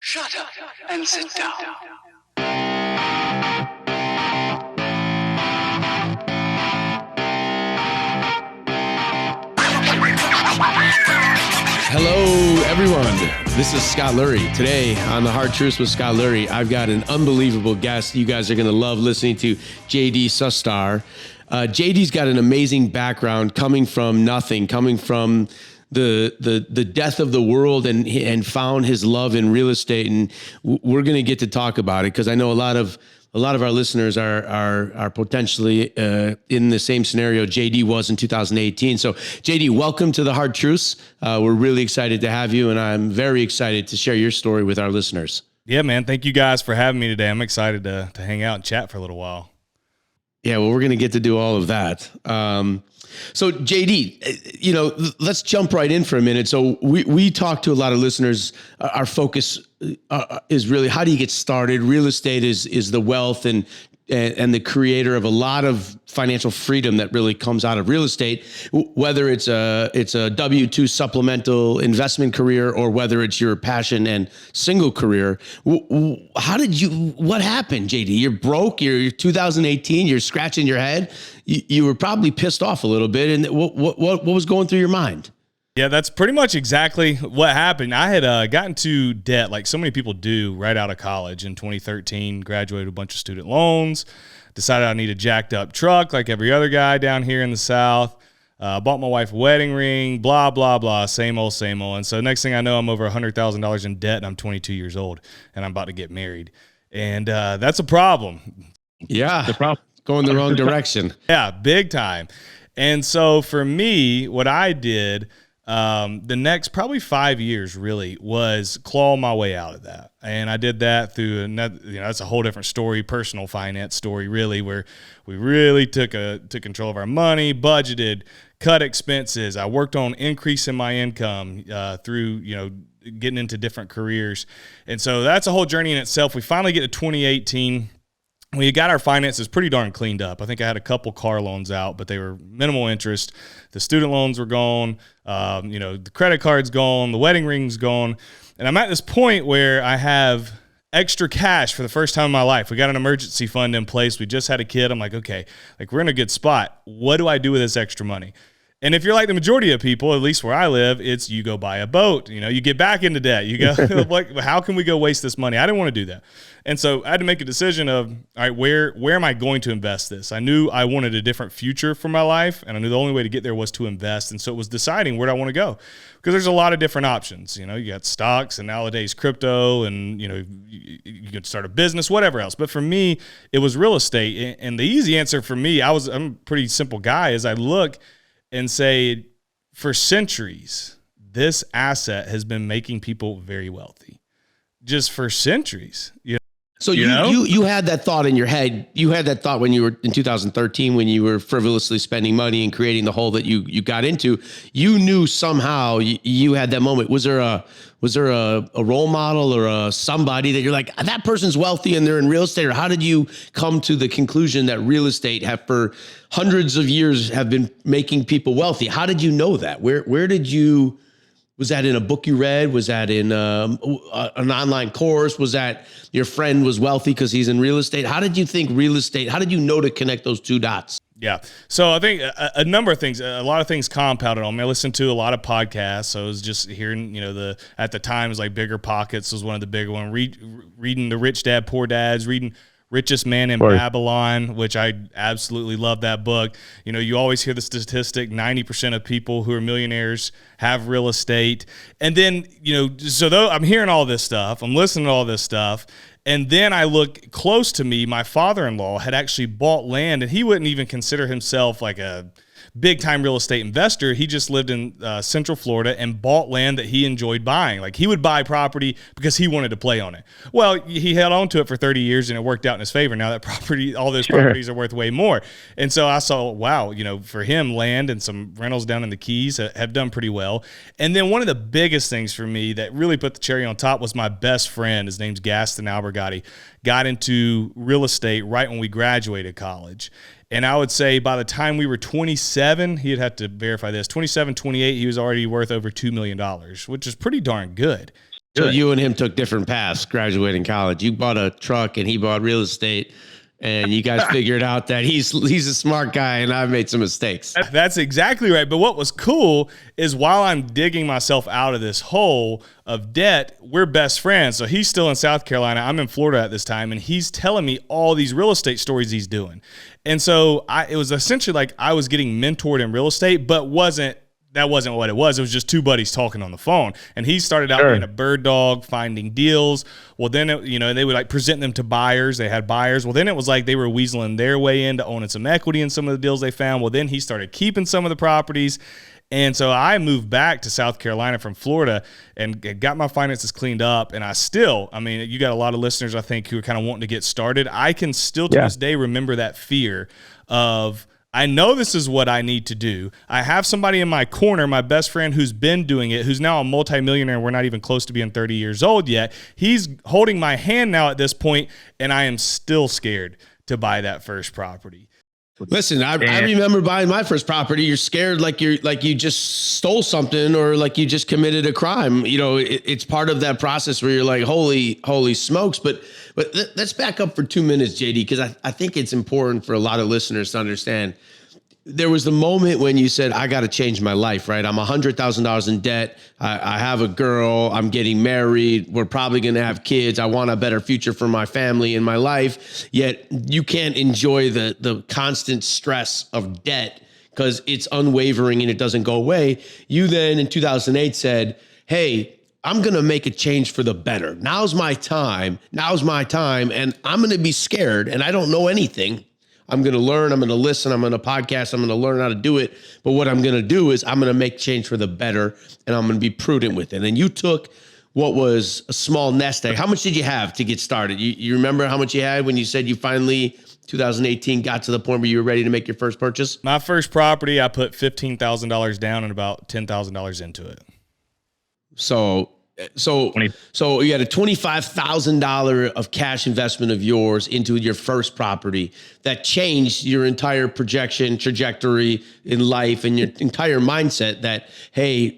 Shut up and sit down. Hello, everyone. This is Scott Lurie. Today on The Hard Truths with Scott Lurie, I've got an unbelievable guest. You guys are going to love listening to JD Sustar. JD's got an amazing background coming from nothing, coming from the death of the world and found his love in real estate. And we're going to get to talk about it because I know a lot of our listeners are potentially in the same scenario JD was in 2018. So JD, welcome to The Hard Truths. We're really excited to have you, and I'm very excited to share your story with our listeners. Yeah, man. Thank you guys for having me today. I'm excited to hang out and chat for a little while. Yeah, well, we're going to get to do all of that. So JD, let's jump right in for a minute. So we talk to a lot of listeners. Our focus is really, how do you get started? Real estate is the wealth and the creator of a lot of financial freedom that really comes out of real estate, whether it's a W-2 supplemental investment career or whether it's your passion and single career. What happened, JD? You're broke, you're 2018, you're scratching your head. You were probably pissed off a little bit. And what was going through your mind? Yeah, that's pretty much exactly what happened. I had gotten to debt like so many people do right out of college in 2013, graduated a bunch of student loans, decided I need a jacked up truck like every other guy down here in the South, bought my wife a wedding ring, blah, blah, blah, same old, same old. And so next thing I know, I'm over $100,000 in debt and I'm 22 years old and I'm about to get married. And that's a problem. Yeah, the problem. Going the wrong direction. Yeah, big time. And so for me, what I did the next probably 5 years really was claw my way out of that. And I did that through another, that's a whole different story, personal finance story really, where we really took control of our money, budgeted, cut expenses. I worked on increasing my income through, getting into different careers. And so that's a whole journey in itself. We finally get to 2018. We got our finances pretty darn cleaned up. I think I had a couple car loans out, but they were minimal interest. The student loans were gone. The credit card's gone. The wedding ring's gone. And I'm at this point where I have extra cash for the first time in my life. We got an emergency fund in place. We just had a kid. I'm like, okay, we're in a good spot. What do I do with this extra money? And if you're like the majority of people, at least where I live, it's you go buy a boat. You get back into debt. You go, like, how can we go waste this money? I didn't want to do that. And so I had to make a decision of, all right, where am I going to invest this? I knew I wanted a different future for my life, and I knew the only way to get there was to invest. And so it was deciding where do I want to go? Because there's a lot of different options. You got stocks and nowadays crypto and, you could start a business, whatever else. But for me, it was real estate. And the easy answer for me, I'm a pretty simple guy, is I look and say, for centuries, this asset has been making people very wealthy. Just for centuries. So you had that thought in your head. You had that thought when you were in 2013, when you were frivolously spending money and creating the hole that you got into. You knew somehow you had that moment. Was there a role model or somebody that you're like, that person's wealthy and they're in real estate? Or how did you come to the conclusion that real estate for hundreds of years have been making people wealthy? How did you know that? Where did you? Was that in a book you read? Was that in an online course? Was that your friend was wealthy because he's in real estate? How did you think real estate? How did you know to connect those two dots? Yeah. So I think a number of things, a lot of things compounded on me. I listened to a lot of podcasts. So I was just hearing, at the time it was like Bigger Pockets was one of the bigger ones. Reading The Rich Dad, Poor Dads, reading Richest Man in Babylon, which I absolutely love that book. You always hear the statistic, 90% of people who are millionaires have real estate. And then, so though I'm hearing all this stuff, I'm listening to all this stuff, and then I look close to me, my father-in-law had actually bought land, and he wouldn't even consider himself like a big-time real estate investor. He just lived in Central Florida and bought land that he enjoyed buying. Like, he would buy property because he wanted to play on it. Well, he held on to it for 30 years and it worked out in his favor. Now that property, all those properties are worth way more. And so I saw, wow, for him, land and some rentals down in the Keys have done pretty well. And then one of the biggest things for me that really put the cherry on top was my best friend. His name's Gaston Albergati. Got into real estate right when we graduated college. And I would say by the time we were 27, he'd have to verify this, 27, 28, he was already worth over $2 million, which is pretty darn good. So you and him took different paths graduating college. You bought a truck and he bought real estate, and you guys figured out that he's a smart guy and I've made some mistakes. That's exactly right. But what was cool is while I'm digging myself out of this hole of debt, we're best friends. So he's still in South Carolina. I'm in Florida at this time, and he's telling me all these real estate stories he's doing. And so it was essentially like I was getting mentored in real estate, but that wasn't what it was. It was just two buddies talking on the phone. And he started out being a bird dog, finding deals. Well, then, they would like present them to buyers. They had buyers. Well, then it was like they were weaseling their way into owning some equity in some of the deals they found. Well, then he started keeping some of the properties. And so I moved back to South Carolina from Florida and got my finances cleaned up. And you got a lot of listeners, I think, who are kind of wanting to get started. I can still to this day remember that fear of, I know this is what I need to do. I have somebody in my corner, my best friend who's been doing it, who's now a multimillionaire. We're not even close to being 30 years old yet. He's holding my hand now at this point, and I am still scared to buy that first property. Listen, I remember buying my first property. You're scared like you just stole something or like you just committed a crime. It's part of that process where you're like, holy smokes. But let's back up for 2 minutes, JD, because I think it's important for a lot of listeners to understand. There was the moment when you said, I got to change my life, right? I'm $100,000 in debt. I have a girl. I'm getting married. We're probably going to have kids. I want a better future for my family and my life. Yet you can't enjoy the constant stress of debt because it's unwavering and it doesn't go away. You then in 2008 said, hey, I'm going to make a change for the better. Now's my time. And I'm going to be scared and I don't know anything. I'm going to learn, I'm going to listen, I'm going to podcast, I'm going to learn how to do it. But what I'm going to do is I'm going to make change for the better and I'm going to be prudent with it. And you took what was a small nest egg. How much did you have to get started? You remember how much you had when you said you finally, 2018, got to the point where you were ready to make your first purchase? My first property, I put $15,000 down and about $10,000 into it. So you had a $25,000 of cash investment of yours into your first property that changed your entire trajectory in life and your entire mindset that, hey,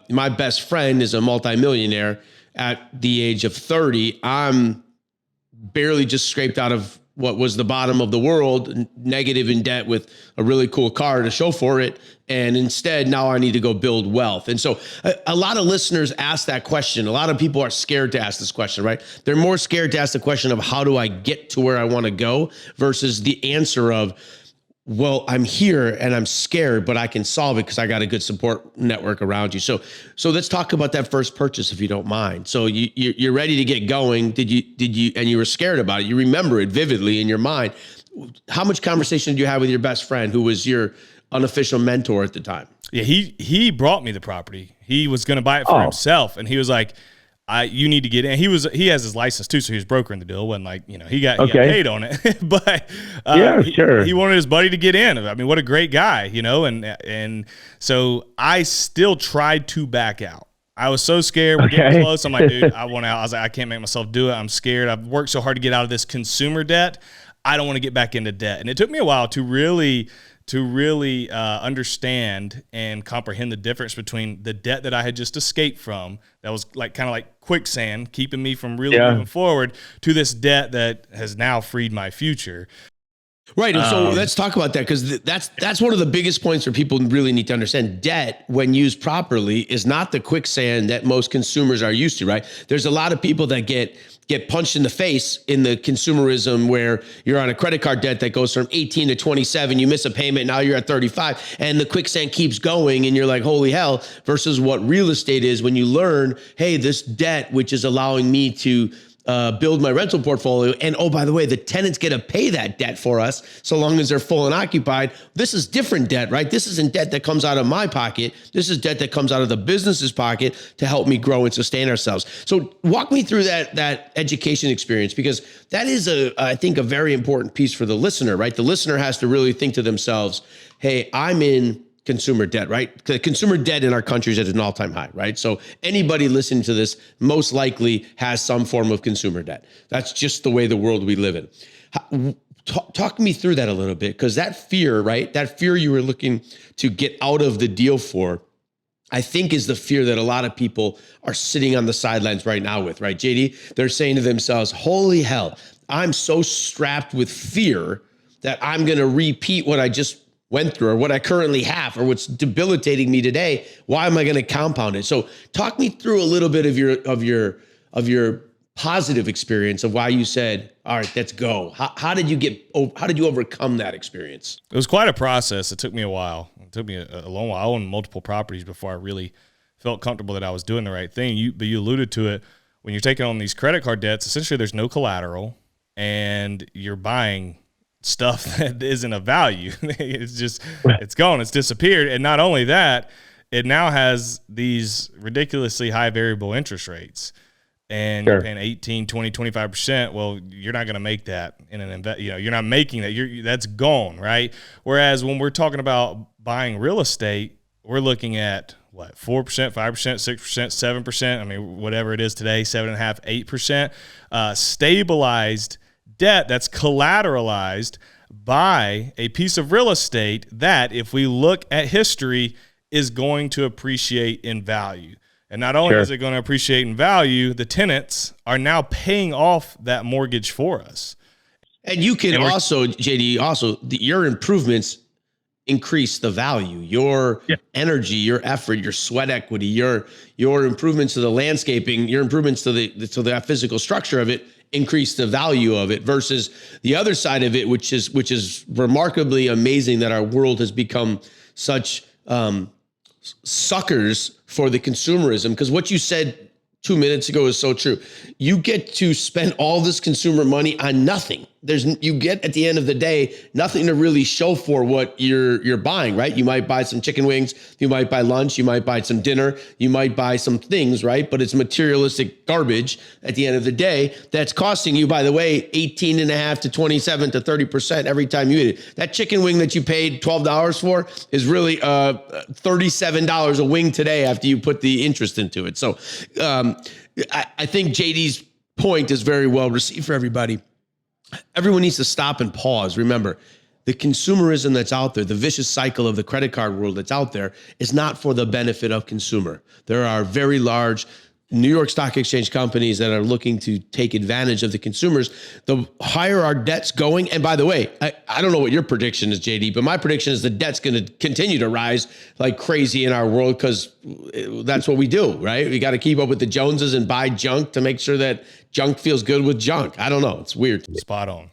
my best friend is a multimillionaire at the age of 30. I'm barely just scraped out of what was the bottom of the world, negative in debt with a really cool car to show for it. And instead, now I need to go build wealth. And so a lot of listeners ask that question. A lot of people are scared to ask this question, right? They're more scared to ask the question of how do I get to where I want to go versus the answer of, well, I'm here and I'm scared, but I can solve it because I got a good support network around you. So let's talk about that first purchase, if you don't mind. So you're ready to get going. Did you, and you were scared about it. You remember it vividly in your mind. How much conversation did you have with your best friend who was your unofficial mentor at the time? Yeah, he brought me the property. He was going to buy it for himself. And he was like, you need to get in. He has his license too, so he was brokering the deal. It wasn't like, he got paid on it, but he wanted his buddy to get in. I mean, what a great guy, and so I still tried to back out. I was so scared. We're getting close. I'm like, dude, I want out. I was like, I can't make myself do it. I'm scared. I've worked so hard to get out of this consumer debt. I don't want to get back into debt. And it took me a while to really understand and comprehend the difference between the debt that I had just escaped from, that was kind of like quicksand, keeping me from really moving forward, to this debt that has now freed my future. Right. And so let's talk about that, because that's one of the biggest points where people really need to understand. Debt, when used properly, is not the quicksand that most consumers are used to, right? There's a lot of people that get punched in the face in the consumerism where you're on a credit card debt that goes from 18 to 27, you miss a payment, now you're at 35, and the quicksand keeps going and you're like, holy hell, versus what real estate is when you learn, hey, this debt, which is allowing me to build my rental portfolio. And oh, by the way, the tenants get to pay that debt for us so long as they're full and occupied. This is different debt, right? This isn't debt that comes out of my pocket. This is debt that comes out of the business's pocket to help me grow and sustain ourselves. So walk me through that education experience, because that is I think a very important piece for the listener, right? The listener has to really think to themselves, hey, I'm in consumer debt, right? The consumer debt in our country is at an all-time high, right? So anybody listening to this most likely has some form of consumer debt. That's just the way the world we live in. Talk me through that a little bit, because that fear, right? That fear you were looking to get out of the deal for, I think is the fear that a lot of people are sitting on the sidelines right now with, right, JD? They're saying to themselves, holy hell, I'm so strapped with fear that I'm going to repeat what I just went through or what I currently have or what's debilitating me today. Why am I going to compound it? So talk me through a little bit of your positive experience of why you said, all right, let's go. How did you overcome that experience? It was quite a process. It took me a while. It took me a long while. I owned multiple properties before I really felt comfortable that I was doing the right thing. But you alluded to it. When you're taking on these credit card debts, essentially there's no collateral and you're buying stuff that isn't of value. It's gone. It's disappeared. And not only that, it now has these ridiculously high variable interest rates. And you're paying 18, 20, 25%. Well, you're not going to make that in an you're not making that. That's gone, right? Whereas when we're talking about buying real estate, we're looking at what, 4%, 5%, 6%, 7%. I mean, whatever it is today, 7.5%, 8%, stabilized debt that's collateralized by a piece of real estate that, if we look at history, is going to appreciate in value. And not only is it going to appreciate in value, the tenants are now paying off that mortgage for us. And you can also, JD, your improvements increase the value, your energy, your effort, your sweat equity, your improvements to the landscaping, your improvements to the physical structure of it increase the value of it, versus the other side of it, which is remarkably amazing that our world has become such suckers for the consumerism. Because what you said 2 minutes ago is so true. You get to spend all this consumer money on nothing. You get, at the end of the day, nothing to really show for what you're buying, right? You might buy some chicken wings, you might buy lunch, you might buy some dinner, you might buy some things, right? But it's materialistic garbage at the end of the day that's costing you, by the way, 18.5 to 27 to 30% every time you eat it. That chicken wing that you paid $12 for is really $37 a wing today after you put the interest into it. So I think JD's point is very well received for everybody. Everyone needs to stop and pause. Remember, the consumerism that's out there, the vicious cycle of the credit card world that's out there, is not for the benefit of consumer. There are very large New York Stock Exchange companies that are looking to take advantage of the consumers. The higher our debt's going, and by the way, I don't know what your prediction is, JD, but my prediction is the debt's going to continue to rise like crazy in our world, because that's what we do, right? We got to keep up with the Joneses and buy junk to make sure that junk feels good with junk. I don't know. It's weird. Spot on.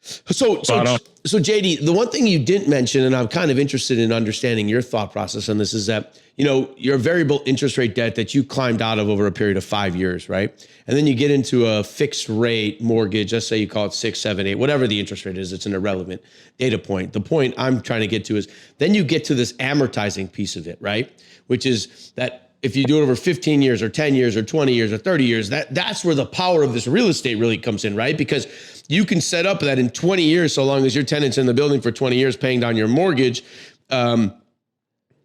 So JD, the one thing you didn't mention, and I'm kind of interested in understanding your thought process on this, is that, your variable interest rate debt that you climbed out of over a period of 5 years, right? And then you get into a fixed rate mortgage. Let's say you call it 6, 7, 8, whatever the interest rate is. It's an irrelevant data point. The point I'm trying to get to is then you get to this amortizing piece of it, right? Which is that if you do it over 15 years or 10 years or 20 years or 30 years, that's where the power of this real estate really comes in, right? Because you can set up that in 20 years, so long as your tenant's in the building for 20 years paying down your mortgage,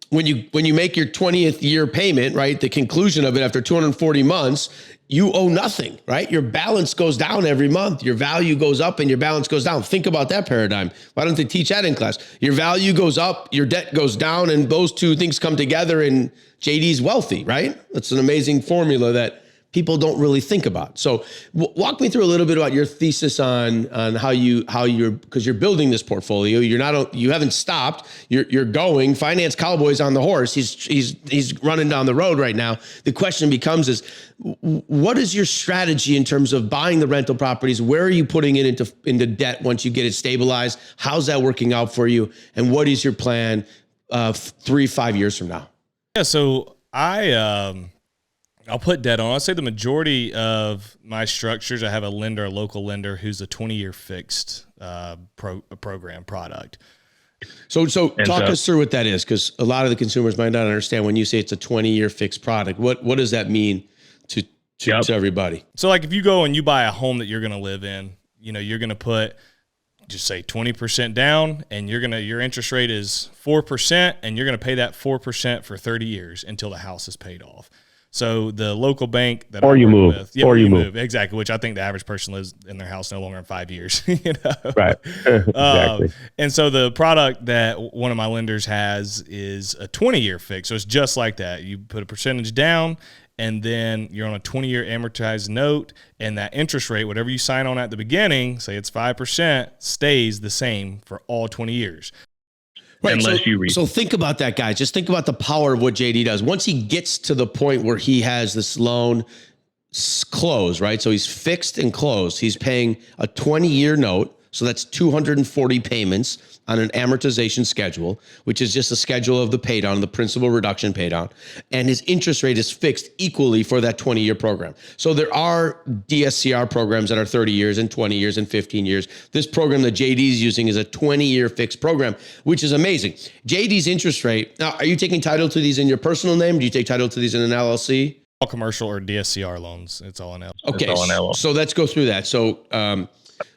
when you make your 20th year payment, right, the conclusion of it after 240 months, you owe nothing, right? Your balance goes down every month. Your value goes up and your balance goes down. Think about that paradigm. Why don't they teach that in class? Your value goes up, your debt goes down, and those two things come together and JD's wealthy, right? That's an amazing formula that people don't really think about. So walk me through a little bit about your thesis on how you're, because you're building this portfolio. You haven't stopped. You're going. Finance Cowboy's on the horse. He's running down the road right now. The question becomes what is your strategy in terms of buying the rental properties? Where are you putting it into debt once you get it stabilized? How's that working out for you? And what is your plan 3-5 years from now? Yeah, so I'll put debt on. I'll say the majority of my structures, I have a local lender who's a 20-year fixed program product. So talk us through what that is, because a lot of the consumers might not understand when you say it's a 20-year fixed product. What does that mean to everybody? So like if you go and you buy a home that you're going to live in, you're going to put just say 20% down, and your interest rate is 4%, and you're going to pay that 4% for 30 years until the house is paid off. So the local bank that Or I you work move. with, yeah, Or or you you move. move. Exactly, which I think the average person lives in their house no longer than 5 years. Right. Exactly. And so the product that one of my lenders has is a 20-year fix. So it's just like that. You put a percentage down, and then you're on a 20-year amortized note, and that interest rate, whatever you sign on at the beginning, say it's 5%, stays the same for all 20 years. Right. Unless you read. So think about that, guys. Just think about the power of what JD does. Once he gets to the point where he has this loan closed, right? So he's fixed and closed. He's paying a 20-year note. So that's 240 payments on an amortization schedule, which is just a schedule of the pay down, the principal reduction pay down. And his interest rate is fixed equally for that 20-year program. So there are DSCR programs that are 30 years and 20 years and 15 years. This program that JD is using is a 20-year fixed program, which is amazing. JD's interest rate. Now, are you taking title to these in your personal name? Do you take title to these in an LLC? All commercial or DSCR loans. It's all in LLC. Okay. So let's go through that.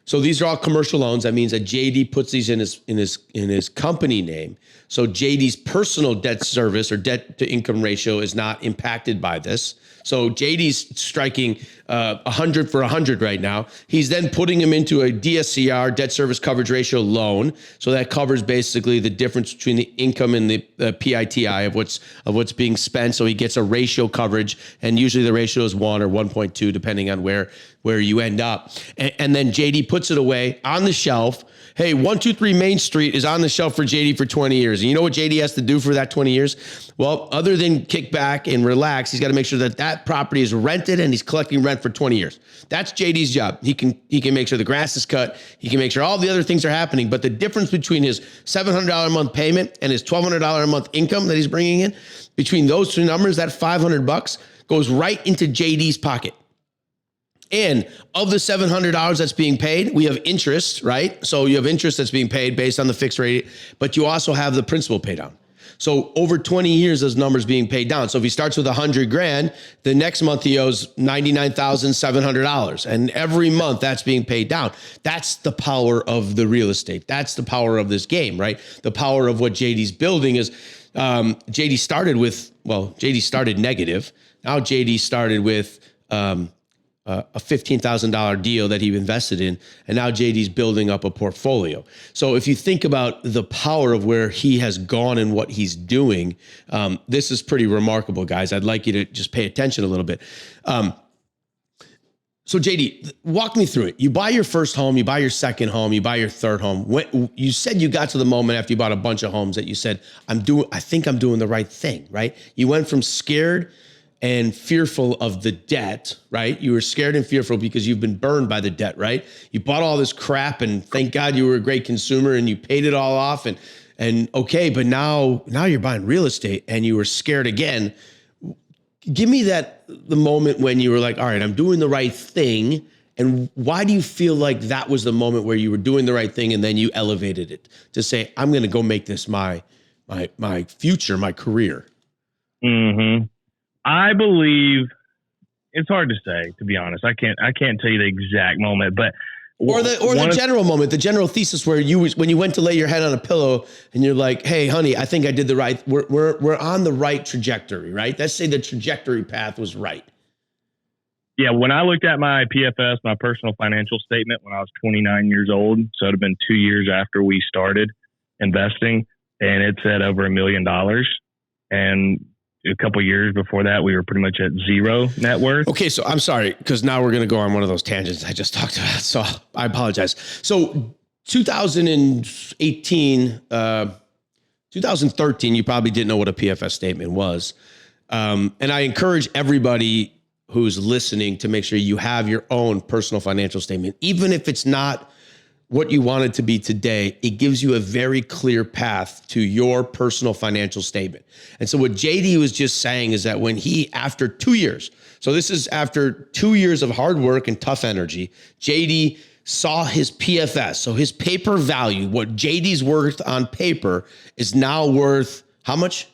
So these are all commercial loans. That means that JD puts these in his company name. So JD's personal debt service or debt to income ratio is not impacted by this. So JD's striking 100 for 100 right now. He's then putting him into a DSCR, debt service coverage ratio loan. So that covers basically the difference between the income and the PITI of what's being spent. So he gets a ratio coverage, and usually the ratio is 1 or 1.2, depending on where you end up. And then JD puts it away on the shelf. Hey, 123 Main Street is on the shelf for JD for 20 years. And you know what JD has to do for that 20 years? Well, other than kick back and relax, he's got to make sure that that property is rented and he's collecting rent for 20 years. That's JD's job. He can make sure the grass is cut. He can make sure all the other things are happening. But the difference between his $700 a month payment and his $1,200 a month income that he's bringing in, between those two numbers, that $500 goes right into JD's pocket. And of the $700 that's being paid, we have interest, right? So you have interest that's being paid based on the fixed rate, but you also have the principal pay down. So over 20 years, those numbers being paid down. So if he starts with $100,000, the next month he owes $99,700, and every month that's being paid down. That's the power of the real estate. That's the power of this game, right? The power of what JD's building is. JD started negative. Now JD started with a $15,000 deal that he invested in, and now JD's building up a portfolio. So if you think about the power of where he has gone and what he's doing, this is pretty remarkable, guys. I'd like you to just pay attention a little bit. So JD, walk me through it. You buy your first home, you buy your second home, you buy your third home. When you said you got to the moment after you bought a bunch of homes that you said, I think I'm doing the right thing, right? You went from scared and fearful of the debt, right? You were scared and fearful because you've been burned by the debt, right? You bought all this crap, and thank God you were a great consumer and you paid it all off, and okay, but now you're buying real estate and you were scared again. Give me the moment when you were like, all right, I'm doing the right thing. And why do you feel like that was the moment where you were doing the right thing and then you elevated it to say, I'm going to go make this my future, my career? Mm-hmm. I believe it's hard to say, to be honest. I can't tell you the exact moment, but the general moment, the general thesis where when you went to lay your head on a pillow and you're like, hey, honey, I think I did the right. We're on the right trajectory, right? Let's say the trajectory path was right. Yeah, when I looked at my PFS, my personal financial statement, when I was 29 years old, so it had been 2 years after we started investing, and it said over $1 million, and a couple of years before that, we were pretty much at zero net worth. Okay, so I'm sorry, because now we're going to go on one of those tangents I just talked about. So I apologize. So 2018, 2013, you probably didn't know what a PFS statement was. And I encourage everybody who's listening to make sure you have your own personal financial statement. Even if it's not what you want it to be today, it gives you a very clear path to your personal financial statement. And so what JD was just saying is that when after 2 years, so this is after 2 years of hard work and tough energy, JD saw his PFS. So his paper value, what JD's worth on paper, is now worth how much?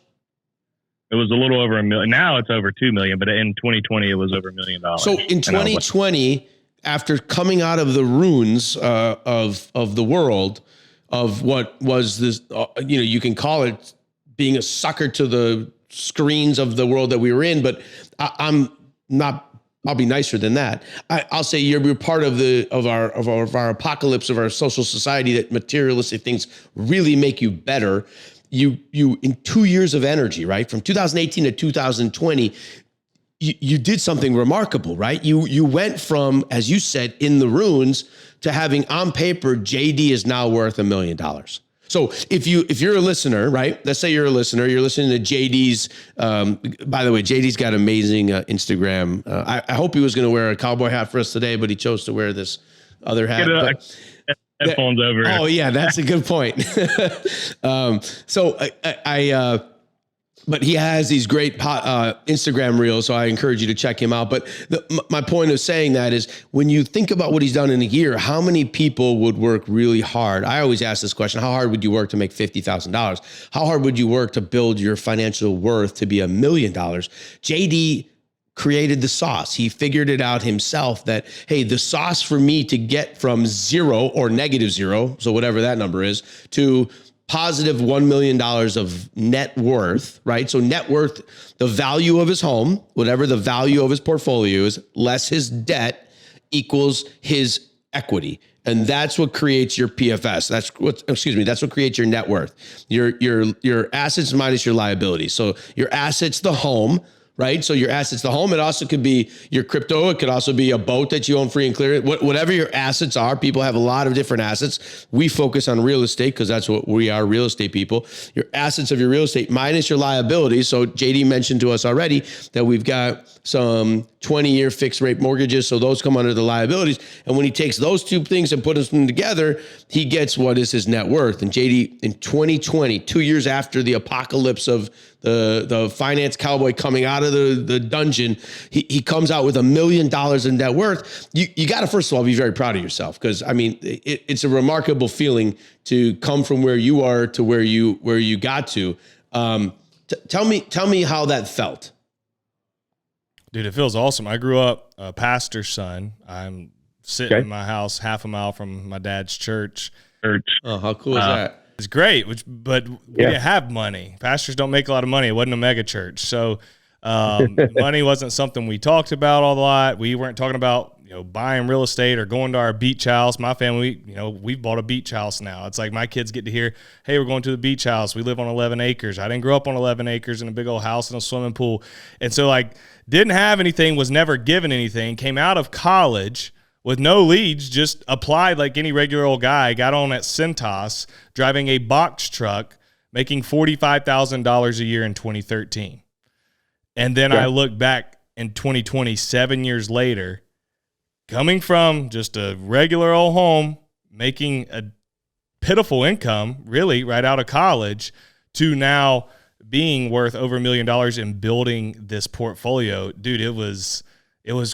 It was a little over $1 million. Now it's over $2 million, but in 2020, it was over $1 million. So in 2020, after coming out of the ruins of the world, of what was this, you can call it being a sucker to the screens of the world that we were in, but I'm not. I'll be nicer than that. I'll say you're part of our apocalypse of our social society, that materialistic things really make you better. You in 2 years of energy, right? From 2018 to 2020, you did something remarkable, right? You went from, as you said, in the ruins to having on paper, JD is now worth $1 million. So if you're a listener, right? Let's say you're a listener, you're listening to JD's, by the way, JD's got amazing Instagram. I hope he was going to wear a cowboy hat for us today, but he chose to wear this other hat. Headphones over. Oh yeah, that's a good point. But he has these great Instagram reels, so I encourage you to check him out. But my point of saying that is, when you think about what he's done in a year, how many people would work really hard? I always ask this question: how hard would you work to make $50,000? How hard would you work to build your financial worth to be $1 million? JD created the sauce. He figured it out himself that, hey, the sauce for me to get from zero or -0, so whatever that number is, to positive $1 million of net worth, right? So net worth, the value of his home, whatever the value of his portfolio is, less his debt, equals his equity. And that's what creates your PFS. That's what creates your net worth. Your assets minus your liabilities. So your assets, the home, right? So your assets, the home, it also could be your crypto. It could also be a boat that you own free and clear. Whatever your assets are, people have a lot of different assets. We focus on real estate because that's what we are, real estate people. Your assets of your real estate minus your liabilities. So JD mentioned to us already that we've got some 20-year fixed rate mortgages. So those come under the liabilities. And when he takes those two things and puts them together, he gets what is his net worth. And JD, in 2020, 2 years after the apocalypse of the finance cowboy coming out of the dungeon, he comes out with $1 million in net worth. You got to, first of all, be very proud of yourself, because I mean, it's a remarkable feeling to come from where you are to where you got to. Tell me how that felt. Dude, it feels awesome. I grew up a pastor's son. I'm sitting in my house half a mile from my dad's church. Oh, how cool is that? It's great, but we didn't have money. Pastors don't make a lot of money. It wasn't a mega church. So money wasn't something we talked about a lot. We weren't talking about, buying real estate or going to our beach house. My family, we've bought a beach house now. It's like my kids get to hear, hey, we're going to the beach house. We live on 11 acres. I didn't grow up on 11 acres in a big old house and a swimming pool. And so didn't have anything, was never given anything, came out of college with no leads, just applied like any regular old guy, got on at Cintas, driving a box truck, making $45,000 a year in 2013. And then I look back in 2020, 7 years later, coming from just a regular old home, making a pitiful income, really, right out of college, to now being worth over $1 million and building this portfolio. Dude, it was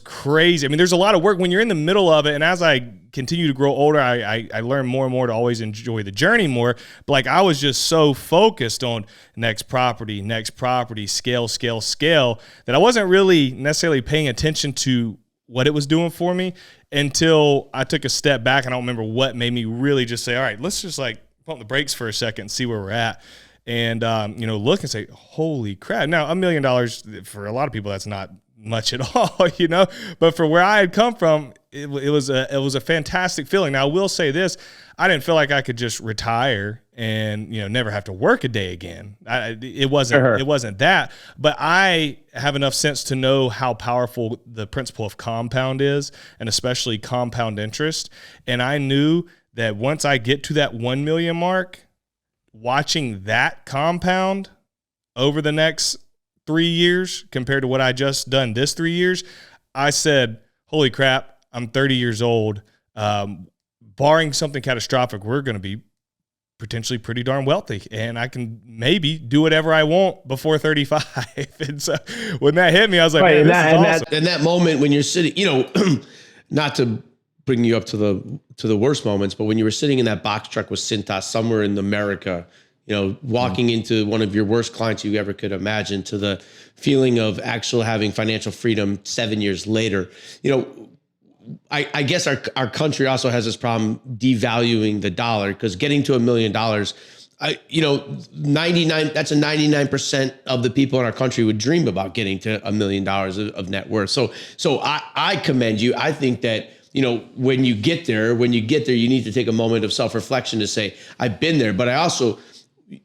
crazy. I mean, there's a lot of work when you're in the middle of it. And as I continue to grow older, I learn more and more to always enjoy the journey more. But I was just so focused on next property, scale, that I wasn't really necessarily paying attention to what it was doing for me until I took a step back. And I don't remember what made me really just say, all right, let's just pump the brakes for a second and see where we're at. And, look and say, holy crap. Now, $1 million for a lot of people, that's not much at all, but for where I had come from, it was a fantastic feeling. Now, I will say this, I didn't feel like I could just retire and, never have to work a day again. It wasn't that, but I have enough sense to know how powerful the principle of compound is, and especially compound interest. And I knew that once I get to that 1 million mark, watching that compound over the next 3 years compared to what I just done this 3 years, I said, holy crap, I'm 30 years old. Barring something catastrophic, we're going to be potentially pretty darn wealthy, and I can maybe do whatever I want before 35. And so when that hit me, I was like, man, this is awesome. In that moment when you're sitting, not to bring you up to the worst moments, but when you were sitting in that box truck with Cintas somewhere in America, walking into one of your worst clients you ever could imagine, to the feeling of actual having financial freedom 7 years later. I guess our country also has this problem devaluing the dollar, because getting to $1 million, that's a 99% of the people in our country would dream about getting to $1 million of net worth. So I commend you. I think that, when you get there, you need to take a moment of self-reflection to say, I've been there, but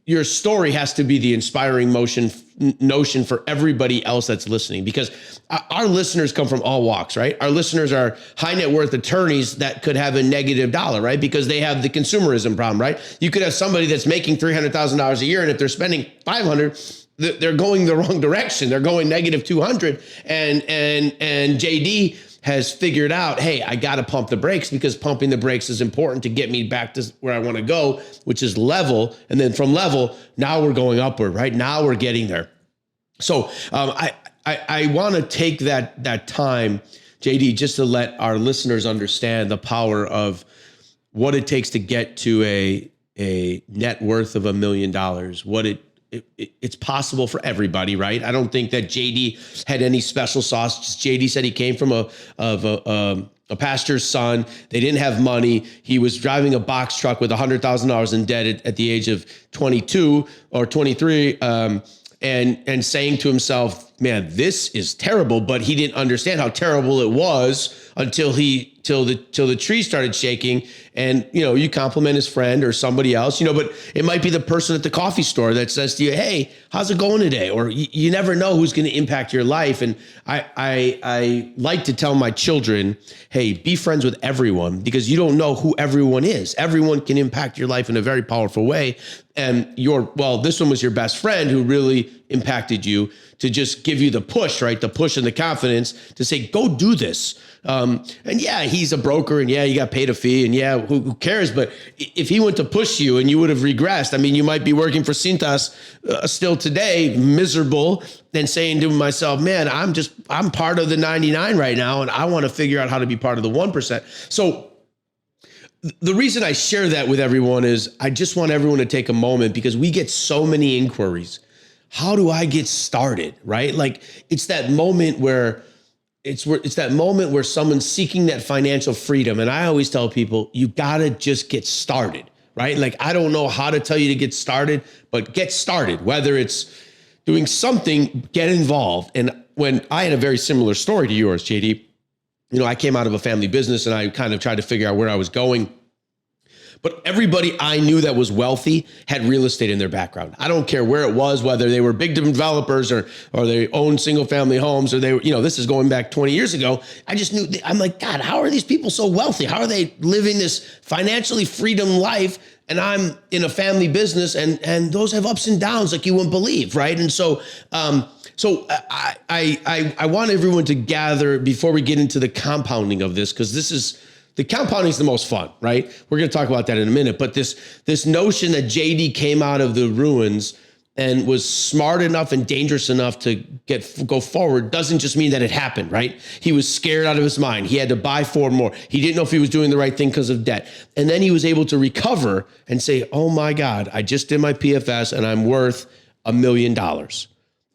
your story has to be the inspiring notion for everybody else that's listening, because our listeners come from all walks, right? Our listeners are high net worth attorneys that could have a negative dollar, right? Because they have the consumerism problem, right? You could have somebody that's making $300,000 a year, and if they're spending 500, they're going the wrong direction. They're going negative 200. And JD has figured out, hey, I got to pump the brakes, because pumping the brakes is important to get me back to where I want to go, which is level. And then from level, now we're going upward, right? Now we're getting there. So I want to take that time, JD, just to let our listeners understand the power of what it takes to get to a net worth of $1 million, it's possible for everybody, right? I don't think that JD had any special sauce. JD said he came from a pastor's son. They didn't have money. He was driving a box truck with $100,000 in debt at the age of 22 or 23, and saying to himself, man, this is terrible. But he didn't understand how terrible it was until the tree started shaking. And, you compliment his friend or somebody else, but it might be the person at the coffee store that says to you, hey, how's it going today? Or you never know who's going to impact your life. And I like to tell my children, hey, be friends with everyone, because you don't know who everyone is. Everyone can impact your life in a very powerful way. And this one was your best friend who really impacted you to just give you the push, right? The push and the confidence to say, go do this. And yeah, he's a broker, and yeah, you got paid a fee, and yeah, who cares? But if he went to push you and you would have regressed, you might be working for Cintas still today, miserable, and saying to myself, man, I'm part of the 99 right now, and I want to figure out how to be part of the 1%. So the reason I share that with everyone is I just want everyone to take a moment, because we get so many inquiries. How do I get started? Right? Like it's that moment where someone's seeking that financial freedom. And I always tell people, you got to just get started, right? Like, I don't know how to tell you to get started, but get started, whether it's doing something, get involved. And when I had a very similar story to yours, JD, I came out of a family business and I kind of tried to figure out where I was going. But everybody I knew that was wealthy had real estate in their background. I don't care where it was, whether they were big developers or they owned single family homes, or they were, this is going back 20 years ago. I just knew, I'm like, God, how are these people so wealthy? How are they living this financially freedom life? And I'm in a family business, and those have ups and downs like you wouldn't believe, right? And so I want everyone to gather before we get into the compounding of this, because the compounding is the most fun, right? We're going to talk about that in a minute. But this notion that JD came out of the ruins and was smart enough and dangerous enough to go forward doesn't just mean that it happened, right? He was scared out of his mind. He had to buy 4 more. He didn't know if he was doing the right thing because of debt. And then he was able to recover and say, oh my God, I just did my PFS and I'm worth $1 million.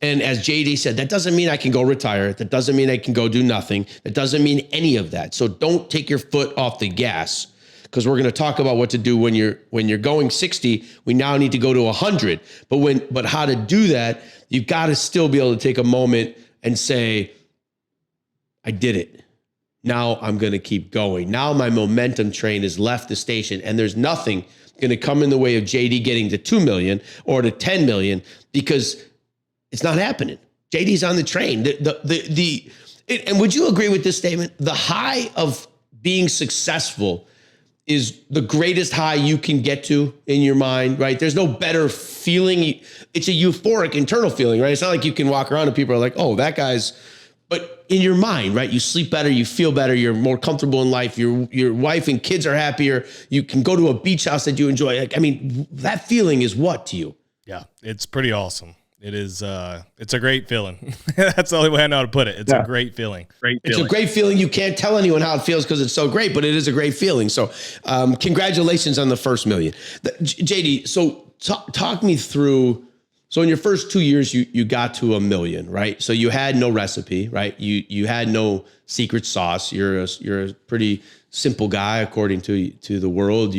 And as JD said, that doesn't mean I can go retire. That doesn't mean I can go do nothing. That doesn't mean any of that. So don't take your foot off the gas, because we're going to talk about what to do when you're going 60. We now need to go to 100. But how to do that, you've got to still be able to take a moment and say, I did it. Now I'm going to keep going. Now my momentum train has left the station, and there's nothing going to come in the way of JD getting to 2 million or to 10 million, because it's not happening. JD's on the train. And would you agree with this statement? The high of being successful is the greatest high you can get to in your mind, right? There's no better feeling. It's a euphoric internal feeling, right? It's not like you can walk around and people are like, oh, that guy's, but in your mind, right? You sleep better, you feel better, you're more comfortable in life, your wife and kids are happier, you can go to a beach house that you enjoy. That feeling is what to you? Yeah, it's pretty awesome. It is, it's a great feeling. That's the only way I know how to put it. It's a great feeling. It's a great feeling. You can't tell anyone how it feels because it's so great, but it is a great feeling. So congratulations on the first million. JD, so talk me through, so in your first 2 years, you got to $1 million, right? So you had no recipe, right? You had no secret sauce. You're a pretty simple guy according to the world.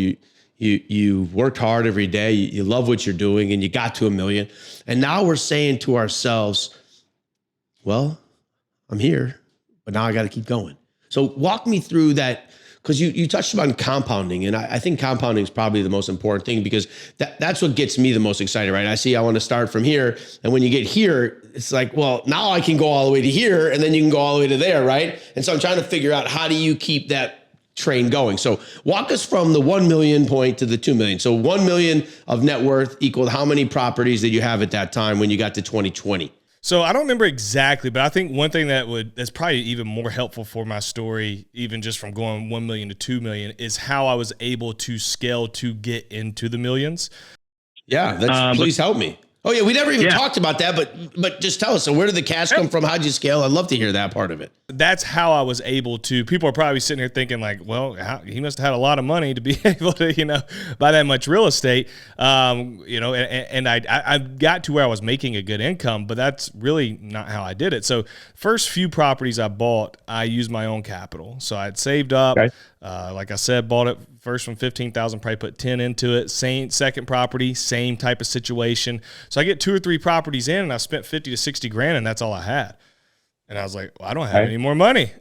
You worked hard every day. You love what you're doing, and you got to $1 million. And now we're saying to ourselves, well, I'm here, but now I got to keep going. So walk me through that, because you touched on compounding, and I think compounding is probably the most important thing, because that's what gets me the most excited, right? I want to start from here, and when you get here, it's like, well, now I can go all the way to here, and then you can go all the way to there, right? And so I'm trying to figure out, how do you keep that train going? So walk us from the 1 million point to the 2 million. So 1 million of net worth equaled how many properties did you have at that time when you got to 2020? So I don't remember exactly, but I think one thing that's probably even more helpful for my story, even just from going 1 million to 2 million, is how I was able to scale to get into the millions. Yeah, please help me. Oh yeah, we never even talked about that, but just tell us. So where did the cash come from? How'd you scale? I'd love to hear that part of it. That's how I was able to. People are probably sitting here thinking like, well, he must have had a lot of money to be able to, buy that much real estate. And I got to where I was making a good income, but that's really not how I did it. So first few properties I bought, I used my own capital. So I'd saved up. Okay. Like I said, bought it first from 15,000, probably put 10 into it. Second property, same type of situation. So I get 2 or 3 properties in, and I spent 50 to 60 grand, and that's all I had. And I was like, well, I don't have any more money.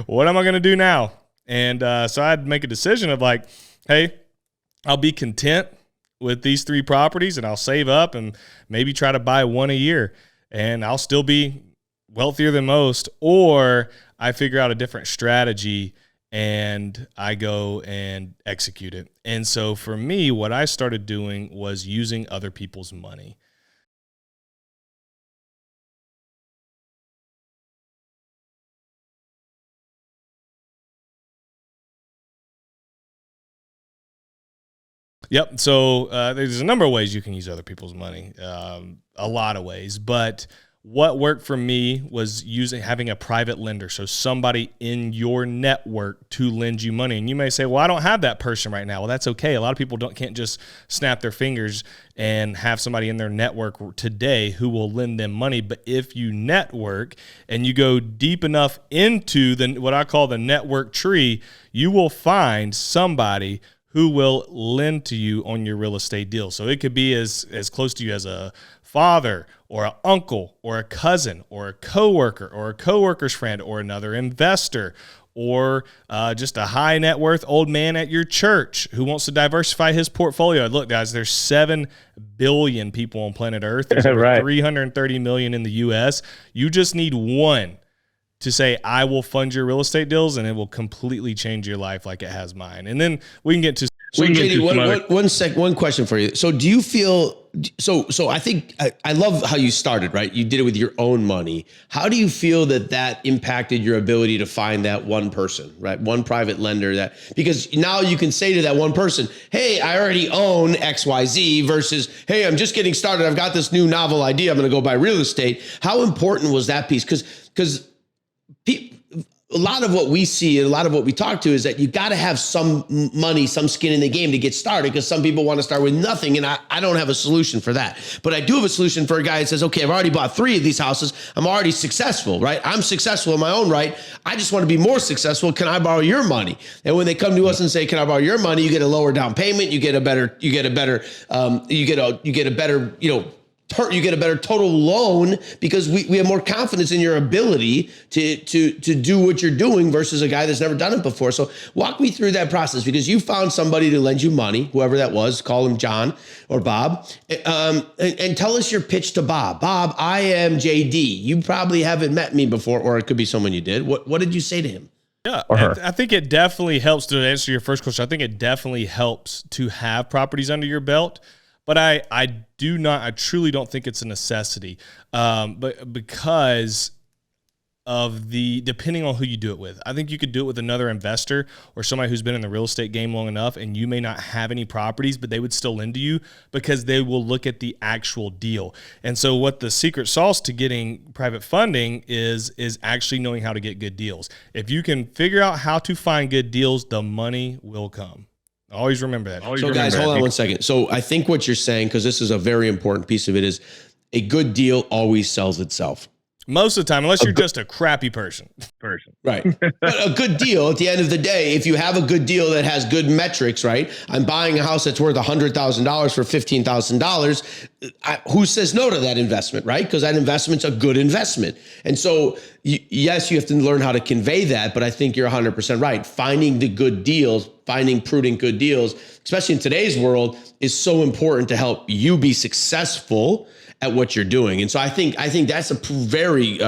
What am I going to do now? And so I had to make a decision of like, hey, I'll be content with these 3 properties, and I'll save up and maybe try to buy 1 a year, and I'll still be wealthier than most. Or I figure out a different strategy and I go and execute it. And so for me, what I started doing was using other people's money. Yep. So there's a number of ways you can use other people's money, a lot of ways. But what worked for me was having a private lender, so somebody in your network to lend you money. And you may say, well, I don't have that person right now. Well, that's okay. A lot of people can't just snap their fingers and have somebody in their network today who will lend them money. But if you network and you go deep enough into what I call the network tree, you will find somebody who will lend to you on your real estate deal. So it could be as close to you as a father or an uncle or a cousin or a coworker or a coworker's friend or another investor, or just a high net worth old man at your church who wants to diversify his portfolio. Look, guys, there's 7 billion people on planet Earth. There's over 330 million in the U.S. You just need one to say, I will fund your real estate deals, and it will completely change your life like it has mine. And then we can get to... So JD, one question for you. So do you feel, so I think, I love how you started, right? You did it with your own money. How do you feel that impacted your ability to find that one person, right? One private lender because now you can say to that one person, hey, I already own XYZ, versus, hey, I'm just getting started. I've got this new novel idea. I'm going to go buy real estate. How important was that piece? Because a lot of what we see and a lot of what we talk to is that you got to have some money, some skin in the game to get started, because some people want to start with nothing. And I don't have a solution for that. But I do have a solution for a guy that says, okay, I've already bought 3 of these houses. I'm already successful, right? I'm successful in my own right. I just want to be more successful. Can I borrow your money? And when they come to us and say, can I borrow your money? You get a lower down payment. You get a better total loan, because we have more confidence in your ability to do what you're doing versus a guy that's never done it before. So walk me through that process, because you found somebody to lend you money, whoever that was, call him John or Bob, and tell us your pitch to Bob. Bob, I am JD. You probably haven't met me before, or it could be someone you did. What did you say to him? Yeah, I think it definitely helps. To answer your first question, I think it definitely helps to have properties under your belt. But I truly don't think it's a necessity, but because of depending on who you do it with. I think you could do it with another investor or somebody who's been in the real estate game long enough, and you may not have any properties, but they would still lend to you because they will look at the actual deal. And so what the secret sauce to getting private funding is actually knowing how to get good deals. If you can figure out how to find good deals, the money will come. Always remember that. So guys, hold on one second. So I think what you're saying, because this is a very important piece of it, is a good deal always sells itself. Most of the time, unless you're just a crappy person. Right. But a good deal at the end of the day, if you have a good deal that has good metrics, right? I'm buying a house that's worth $100,000 for $15,000. Who says no to that investment, right? Because that investment's a good investment. And so, yes, you have to learn how to convey that, but I think you're 100% right. Finding the good deals, finding prudent good deals, especially in today's world, is so important to help you be successful at what you're doing. And so I think that's a very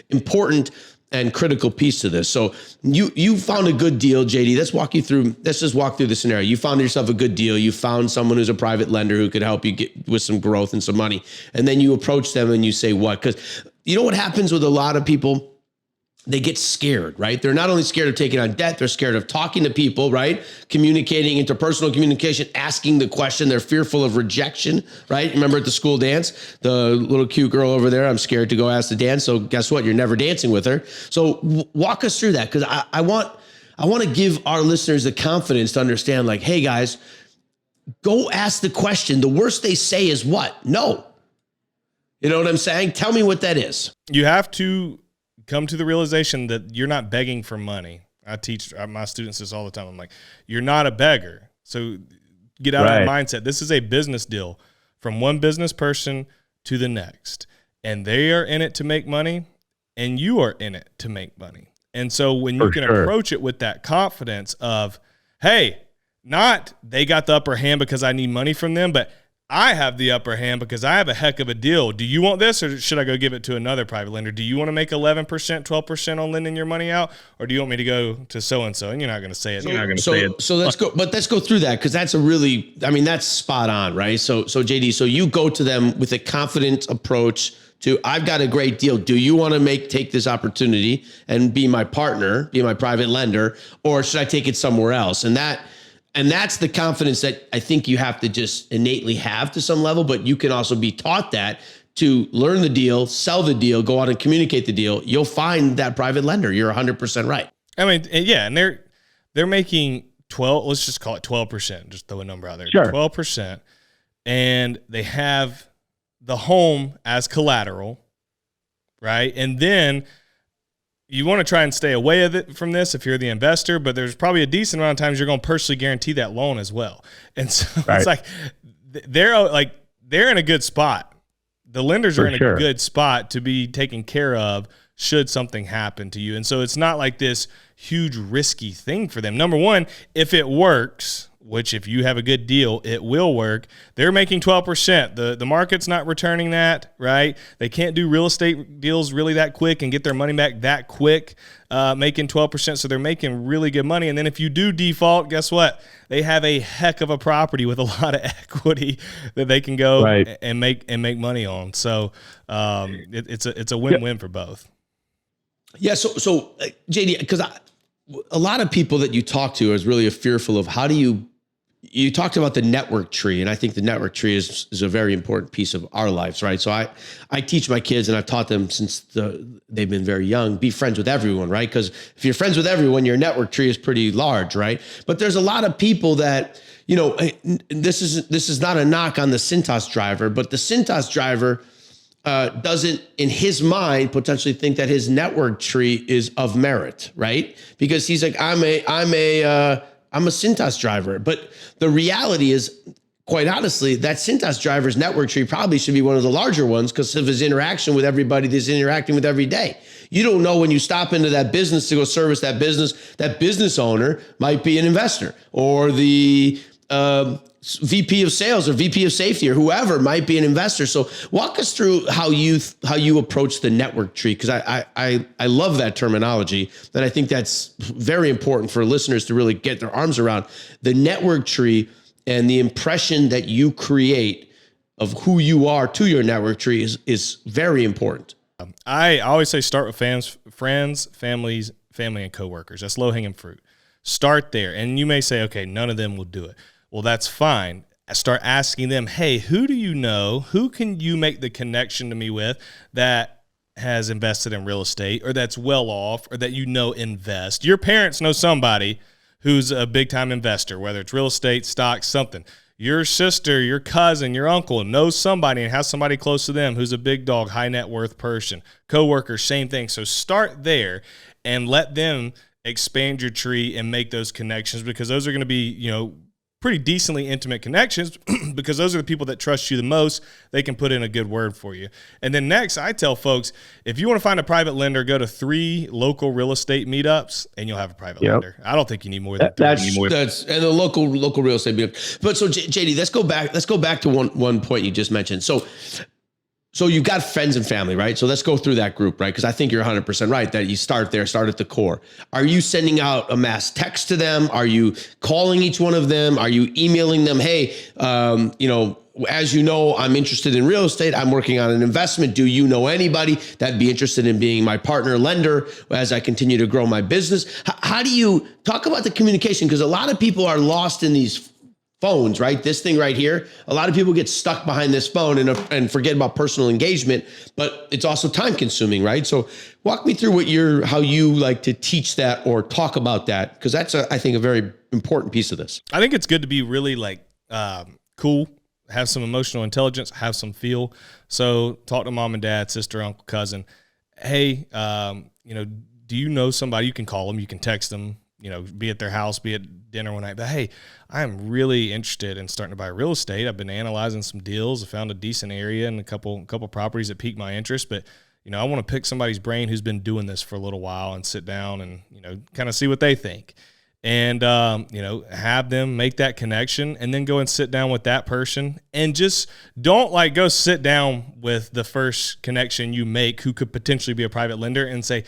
important and critical piece to this. So you found a good deal, JD. Let's just walk through the scenario. You found yourself a good deal. You found someone who's a private lender who could help you get with some growth and some money. And then you approach them and you say what? Because you know what happens with a lot of people? They get scared, right? They're not only scared of taking on debt, they're scared of talking to people, right? Communicating, interpersonal communication, asking the question. They're fearful of rejection, right? Remember at the school dance, the little cute girl over there, I'm scared to go ask to dance. So guess what? You're never dancing with her. So walk us through that, because I want to give our listeners the confidence to understand, like, hey guys, go ask the question. The worst they say is what? No. You know what I'm saying? Tell me what that is. You have to come to the realization that you're not begging for money. I teach my students this all the time. I'm like, you're not a beggar. So get out of that mindset. This is a business deal from one business person to the next. And they are in it to make money, and you are in it to make money. And so when you can approach it with that confidence of, hey, not they got the upper hand because I need money from them, but I have the upper hand because I have a heck of a deal. Do you want this, or should I go give it to another private lender? Do you want to make 11%, 12% on lending your money out, or do you want me to go to so-and-so? And you're not going to say it. So let's go through that, because that's that's spot on, right? So JD, so you go to them with a confident approach to, I've got a great deal. Do you want to take this opportunity and be my partner, be my private lender, or should I take it somewhere else? And that's the confidence that I think you have to just innately have to some level, but you can also be taught that to learn the deal, sell the deal, go out and communicate the deal. You'll find that private lender. You're 100% right. I mean, yeah, and they're making 12, let's just call it 12%, just throw a number out there. Sure. 12%, and they have the home as collateral, right? And then you want to try and stay away from this if you're the investor, but there's probably a decent amount of times you're going to personally guarantee that loan as well. And so It's like they're in a good spot. The lenders are in a good spot to be taken care of should something happen to you. And so it's not like this huge risky thing for them. Number one, if it works, which if you have a good deal, it will work. They're making 12%. The market's not returning that, right? They can't do real estate deals really that quick and get their money back that quick, making 12%. So they're making really good money. And then if you do default, guess what? They have a heck of a property with a lot of equity that they can go and make money on. So it's a win-win for both. Yeah. So JD, because a lot of people that you talk to is really fearful of how do you talked about the network tree, and I think the network tree is a very important piece of our lives, right? So I teach my kids, and I've taught them since they've been very young, be friends with everyone, right? Because if you're friends with everyone, your network tree is pretty large, right? But there's a lot of people that, this is not a knock on the Cintas driver, but the Cintas driver doesn't, in his mind, potentially think that his network tree is of merit, right? Because he's like, I'm a Cintas driver. But the reality is, quite honestly, that Cintas driver's network tree probably should be one of the larger ones because of his interaction with everybody that he's interacting with every day. You don't know when you stop into that business to go service that business owner might be an investor, or the VP of sales or VP of safety or whoever might be an investor. So walk us through how you approach the network tree, because I love that terminology, and I think that's very important for listeners to really get their arms around. The network tree and the impression that you create of who you are to your network tree is very important. I always say start with friends, families, family, and coworkers. That's low-hanging fruit. Start there. And you may say, okay, none of them will do it. Well, that's fine. Start asking them, hey, who do you know? Who can you make the connection to me with that has invested in real estate, or that's well off, or that invest? Your parents know somebody who's a big-time investor, whether it's real estate, stocks, something. your sister, your cousin, your uncle knows somebody and has somebody close to them who's a big dog, high net worth person, coworker, same thing. So start there and let them expand your tree and make those connections, because those are going to be, pretty decently intimate connections because those are the people that trust you the most. They can put in a good word for you. And then next, I tell folks, if you want to find a private lender, go to 3 local real estate meetups and you'll have a private lender. I don't think you need more than 3. That's and the local real estate meetup. But so JD, let's go back to one point you just mentioned. So you've got friends and family, right? So let's go through that group, right? Because I think you're 100% right that you start at the core. Are you sending out a mass text to them? Are you calling each one of them? Are you emailing them? Hey, as you know, I'm interested in real estate. I'm working on an investment. Do you know anybody that'd be interested in being my partner lender as I continue to grow my business? How do you talk about the communication? Because a lot of people are lost in these phones, right? This thing right here. A lot of people get stuck behind this phone and forget about personal engagement, but it's also time consuming, right? So walk me through how you like to teach that or talk about that, because that's I think a very important piece of this. I think it's good to be really cool, have some emotional intelligence, have some feel. So talk to mom and dad, sister, uncle, cousin. Hey, do you know somebody? You can call them, you can text them, be at their house, be at dinner one night. But hey, I'm really interested in starting to buy real estate. I've been analyzing some deals. I found a decent area and a couple properties that piqued my interest. But I want to pick somebody's brain who's been doing this for a little while and sit down and kind of see what they think. And have them make that connection, and then go and sit down with that person, and just don't go sit down with the first connection you make who could potentially be a private lender and say,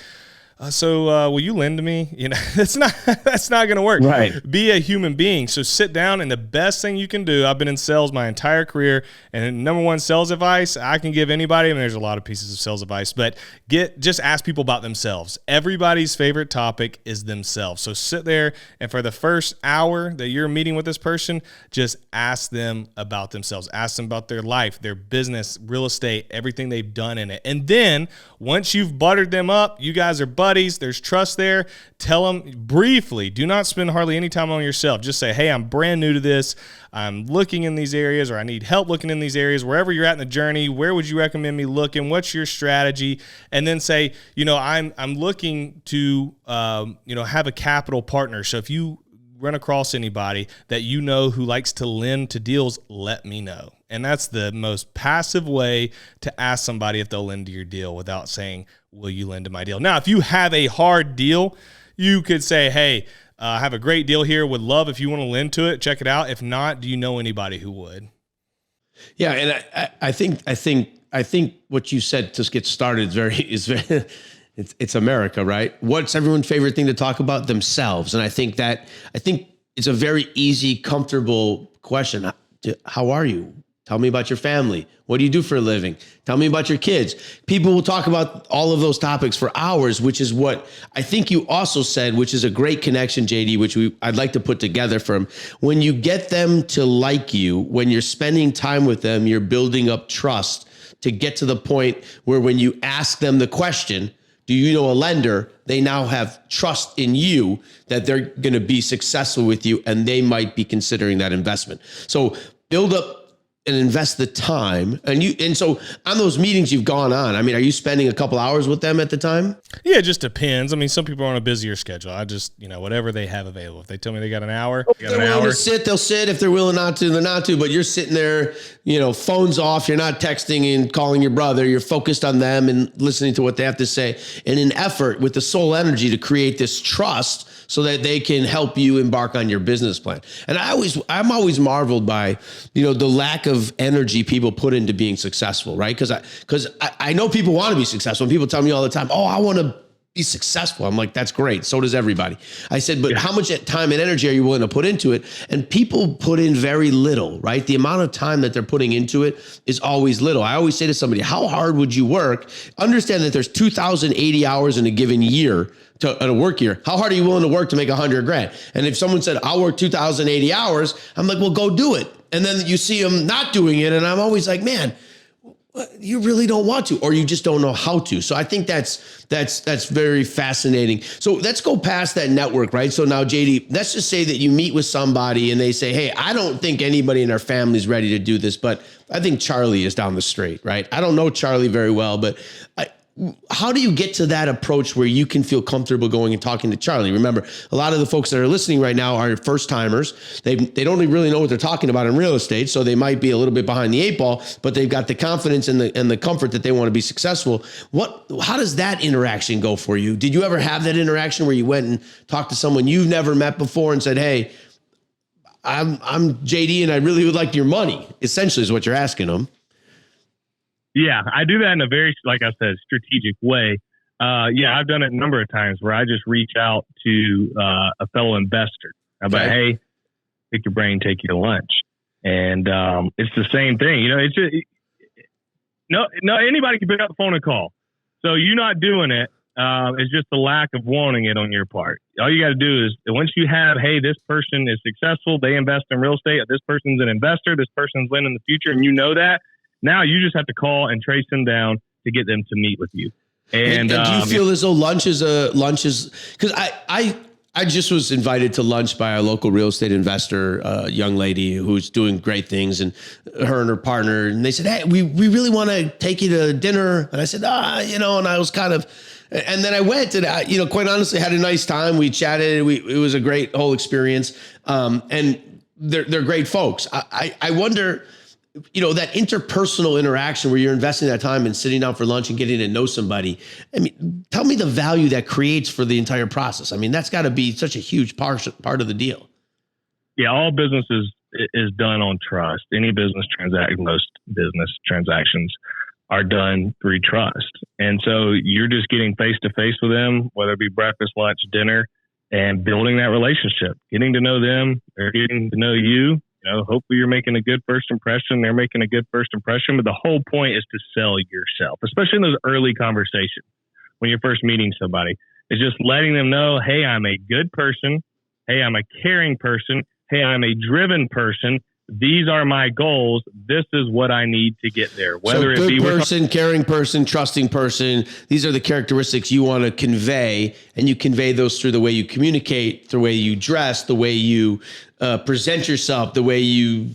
so will you lend to me? That's not going to work. Right. Be a human being. So sit down, and the best thing you can do, I've been in sales my entire career, and number one sales advice I can give anybody, there's a lot of pieces of sales advice, but just ask people about themselves. Everybody's favorite topic is themselves. So sit there, and for the first hour that you're meeting with this person, just ask them about themselves. Ask them about their life, their business, real estate, everything they've done in it. And then once you've buttered them up, you guys are buddies, there's trust there, tell them briefly, do not spend hardly any time on yourself. Just say, hey, I'm brand new to this. I'm looking in these areas, or I need help looking in these areas. Wherever you're at in the journey, where would you recommend me looking? What's your strategy? And then say, I'm looking to, have a capital partner. So if you run across anybody that who likes to lend to deals, let me know. And that's the most passive way to ask somebody if they'll lend to your deal without saying, will you lend to my deal? Now, if you have a hard deal, you could say, hey, I have a great deal here. Would love if you want to lend to it. Check it out. If not, do you know anybody who would? Yeah, and I think what you said to get started is very it's America, right? What's everyone's favorite thing to talk about? Themselves. And I think it's a very easy, comfortable question. How are you? Tell me about your family. What do you do for a living? Tell me about your kids. People will talk about all of those topics for hours, which is what I think you also said, which is a great connection, JD, which I'd like to put together from when you get them to like you, when you're spending time with them, you're building up trust to get to the point where when you ask them the question, do you know a lender? They now have trust in you that they're going to be successful with you, and they might be considering that investment. So build up and invest the time. And so on those meetings you've gone on, are you spending a couple hours with them at the time? Yeah, it just depends. Some people are on a busier schedule. I just, whatever they have available. If they tell me they got an hour, If they're willing to sit, they'll sit. If they're willing not to, they're not to. But you're sitting there, phones off. You're not texting and calling your brother. You're focused on them and listening to what they have to say in an effort with the soul energy to create this trust so that they can help you embark on your business plan. And I'm always marveled by, the lack of energy people put into being successful, right? Because I know people want to be successful. And people tell me all the time, oh, I want to be successful. I'm like, that's great. So does everybody. I said, but how much time and energy are you willing to put into it? And people put in very little, right? The amount of time that they're putting into it is always little. I always say to somebody, how hard would you work? Understand that there's 2,080 hours in a given year to a work year. How hard are you willing to work to make $100,000? And if someone said, I'll work 2,080 hours, I'm like, well, go do it. And then you see them not doing it. And I'm always like, man, you really don't want to, or you just don't know how to. So I think that's very fascinating. So let's go past that network, right? So now, JD, let's just say that you meet with somebody and they say, hey, I don't think anybody in our family is ready to do this, but I think Charlie is down the street, right? I don't know Charlie very well, but how do you get to that approach where you can feel comfortable going and talking to Charlie? Remember, a lot of the folks that are listening right now are first timers. They don't really know what they're talking about in real estate. So they might be a little bit behind the eight ball, but they've got the confidence and the comfort that they want to be successful. How does that interaction go for you? Did you ever have that interaction where you went and talked to someone you've never met before and said, hey, I'm JD and I really would like your money, essentially is what you're asking them? Yeah, I do that in a very, like I said, strategic way. I've done it a number of times where I just reach out to a fellow investor about, hey, pick your brain, take you to lunch. And it's the same thing. You know, it's just, anybody can pick up the phone and call. So you're not doing it. It's just the lack of wanting it on your part. All you got to do is once you have, hey, this person is successful, they invest in real estate, this person's an investor, this person's winning in the future, and you know that. Now you just have to call and trace them down to get them to meet with you. And do you feel as though lunch is because I just was invited to lunch by a local real estate investor, a young lady who's doing great things, and her partner, and they said, hey, we really want to take you to dinner. And I said, and I was kind of, and then I went and quite honestly had a nice time. We chatted. It was a great whole experience. And they're great folks. I wonder, that interpersonal interaction where you're investing that time and sitting down for lunch and getting to know somebody. I mean, tell me the value that creates for the entire process. I mean, that's got to be such a huge part of the deal. Yeah, all business is done on trust. Any business transaction, most business transactions are done through trust. And so you're just getting face to face with them, whether it be breakfast, lunch, dinner, and building that relationship, getting to know them, they're getting to know you. Hopefully you're making a good first impression. They're making a good first impression. But the whole point is to sell yourself, especially in those early conversations when you're first meeting somebody. It's just letting them know, hey, I'm a good person. Hey, I'm a caring person. Hey, I'm a driven person. These are my goals. This is what I need to get there. Whether so it be person, caring person, trusting person. These are the characteristics you want to convey, and you convey those through the way you communicate, the way you dress, the way you present yourself, the way you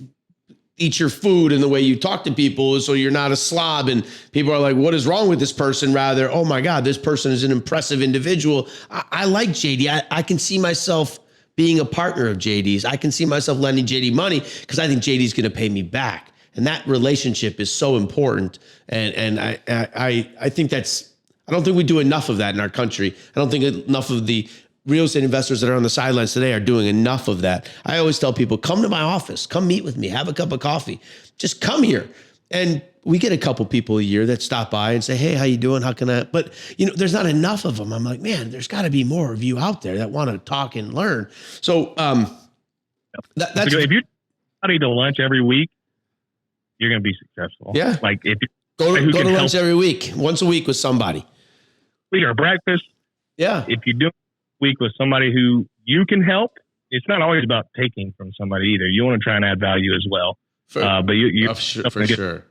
eat your food, and the way you talk to people. So you're not a slob, and people are like, "What is wrong with this person?" Rather, "Oh my God, this person is an impressive individual. I like JD. I can see myself being a partner of JD's. I can see myself lending JD money because I think JD's going to pay me back." And that relationship is so important. And I think I don't think we do enough of that in our country. I don't think enough of the real estate investors that are on the sidelines today are doing enough of that. I always tell people, come to my office, come meet with me, have a cup of coffee, just come here. And we get a couple people a year that stop by and say, hey, how you doing? How can I? But, there's not enough of them. I'm like, man, there's got to be more of you out there that want to talk and learn. So that's if you're somebody to lunch every week, you're going to be successful. Yeah. Like if you go to lunch every week, once a week with somebody. Or breakfast. Yeah. If you do a week with somebody who you can help, it's not always about taking from somebody either. You want to try and add value as well. But you for sure.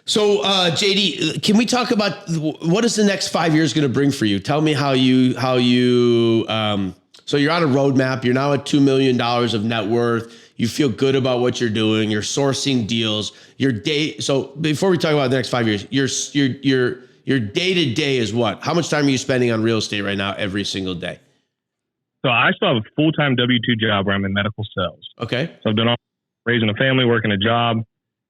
So, JD, can we talk about what is the next 5 years going to bring for you? Tell me how you, so you're on a roadmap. You're now at $2 million of net worth. You feel good about what you're doing. You're sourcing deals. So before we talk about the next 5 years, your day to day is what? How much time are you spending on real estate right now every single day? So I still have a full-time W-2 job where I'm in medical sales. Okay. So I've been raising a family, working a job.